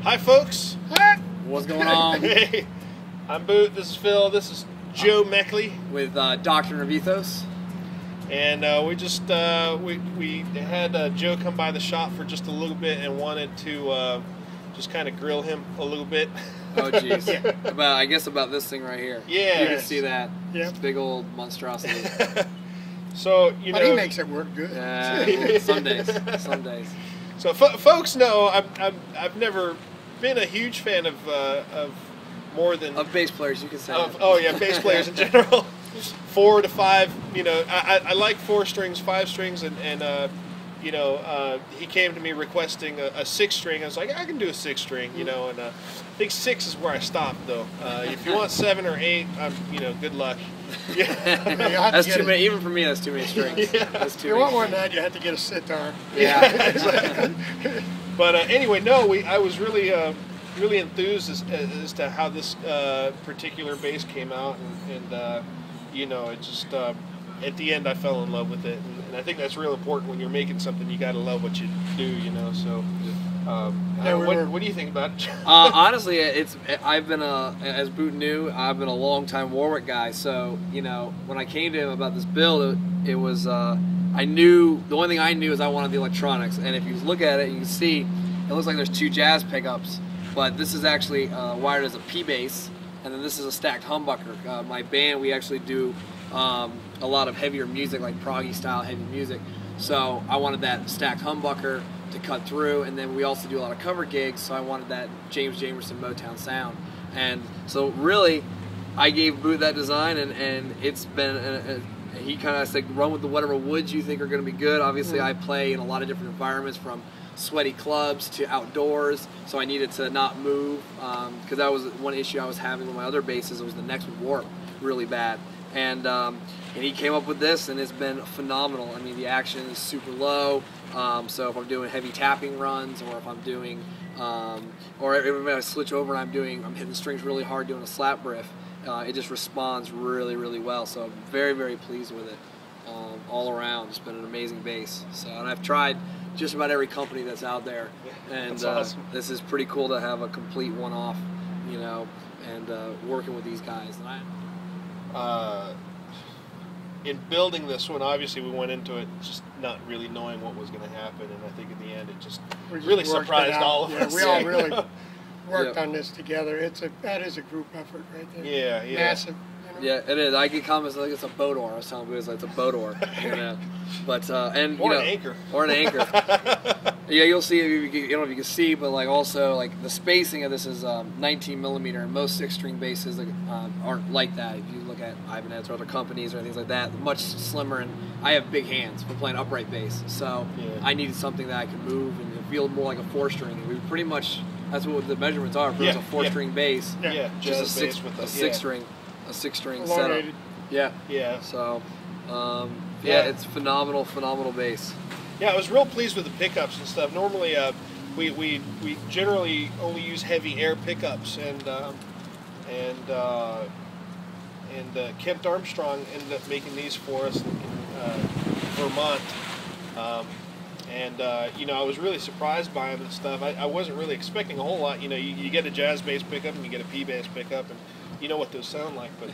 Hi, folks. What's going on? Hey, I'm Boot. This is Phil. This is Joe Meckley With Doctrine of Ethos. And we just we had Joe come by the shop for just a little bit and wanted to just kind of grill him a little bit. Oh, jeez. I guess about this thing right here. Yeah. You can see that. Yeah. Big old monstrosity. So you know, but he makes it work good. Well, some days. Some days. So folks know I've never been a huge fan of more than of bass players, you can say. Oh yeah, bass players in general. 4 to 5. You know, I like 4 strings, 5 strings, and you know, he came to me requesting a 6 string. I was like, I can do a 6 string, you know, and I think 6 is where I stopped though. If you want 7 or 8, you know, good luck. Yeah. That's too many. Even for me, that's too many strings. Yeah. That's too If you many. want more than that, you have to get a sitar. Yeah. Exactly. But anyway, no, I was really really enthused as to how this particular bass came out, and you know, it just at the end I fell in love with it, and I think that's real important when you're making something. You got to love what you do, you know. So, what do you think about it? Honestly, I've been as Boot knew, I've been a long time Warwick guy. So you know, when I came to him about this build, it was I knew the only thing I knew is I wanted the electronics, and if you look at it, you can see it looks like there's 2 jazz pickups, but this is actually wired as a P bass, and then this is a stacked humbucker. My band, we actually do a lot of heavier music, like proggy style heavy music, so I wanted that stacked humbucker to cut through, and then we also do a lot of cover gigs, so I wanted that James Jamerson Motown sound. And so really I gave Boot that design, and it's been he kind of said run with whatever woods you think are going to be good. Obviously I play in a lot of different environments, from sweaty clubs to outdoors, so I needed to not move, because that was one issue I was having with my other basses. It was the necks would warp really bad, and he came up with this, and it's been phenomenal. I mean, the action is super low, so if I'm doing heavy tapping runs, or if I'm doing or if I switch over and I'm hitting the strings really hard doing a slap riff, it just responds really, really well. So I'm very, very pleased with it all around. It's been an amazing bass. So, and I've tried just about every company that's out there, and that's awesome. This is pretty cool to have a complete one-off, you know, and working with these guys. And in building this one, obviously we went into it just not really knowing what was going to happen, and I think in the end it just really surprised all of us. We all really worked on this together. That is a group effort right there. Yeah, yeah. Massive. You know? Yeah, it is. I get comments like it's a boat oar. I was telling people it's a boat oar, you know. But and or you know, an anchor. Or an anchor. Yeah, you'll see. I don't know if you can see, but like also like the spacing of this is 19 millimeter, and most 6-string basses aren't like that. If you look at Ibanez or other companies or things like that, they're much slimmer. And I have big hands for playing upright bass, so I needed something that I could move and feel more like a 4-string. We pretty much that's what the measurements are. It's a 4-string bass, just a 6-string. A 6-string setup. Yeah. Yeah. So, it's phenomenal bass. Yeah, I was real pleased with the pickups and stuff. Normally, we generally only use heavy air pickups, and Kent Armstrong ended up making these for us in Vermont. You know, I was really surprised by them and stuff. I wasn't really expecting a whole lot. You know, you get a jazz bass pickup and you get a P bass pickup, and you know what those sound like, but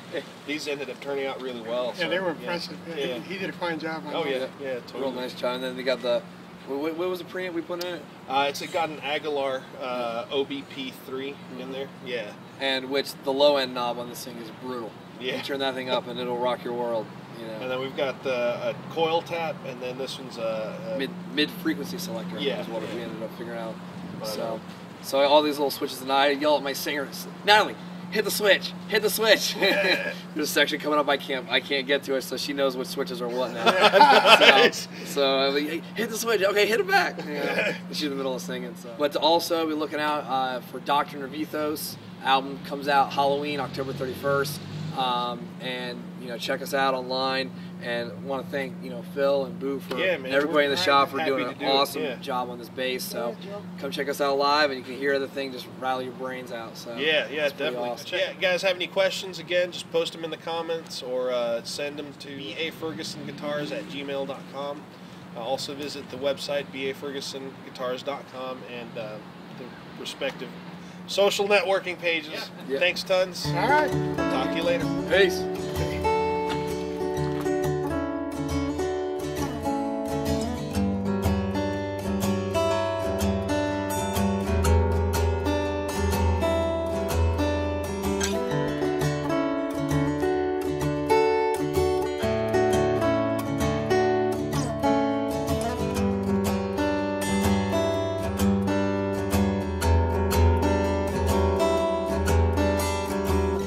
these ended up turning out really well. Yeah, so, they were impressive. Yeah. He did a fine job on that. Yeah, totally. Real nice job. And then they got the, what was the preamp we put in it? It's got an Aguilar OBP3 in there. Yeah. And which the low end knob on this thing is brutal. Yeah. You turn that thing up and it'll rock your world. You know. And then we've got a coil tap, and then this one's a mid frequency selector. Yeah, is what we ended up figuring out. But, so all these little switches, and I yell at my singer, Natalie, hit the switch, hit the switch. There's a section coming up I can't get to it, so she knows what switches are what now. Nice. So I'm like, hey, hit the switch, okay, hit it back. You know, she's in the middle of singing. So. But also, we're looking out for Doctrine of Ethos. Album comes out Halloween, October 31st. And you know, check us out online, and want to thank Phil and Boo for everybody in the shop for doing an awesome job on this bass. So come check us out live, and you can hear the thing just rattle your brains out. So yeah, definitely. Awesome. Yeah, guys, have any questions? Again, just post them in the comments or send them to bafergusonguitars@gmail.com. Also visit the website bafergusonguitars.com, and the respective social networking pages. Yeah. Thanks tons. All right. Talk to you later. Peace.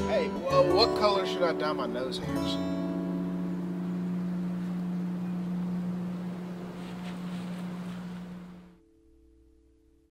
Hey, well, what color should I dye my nose hairs?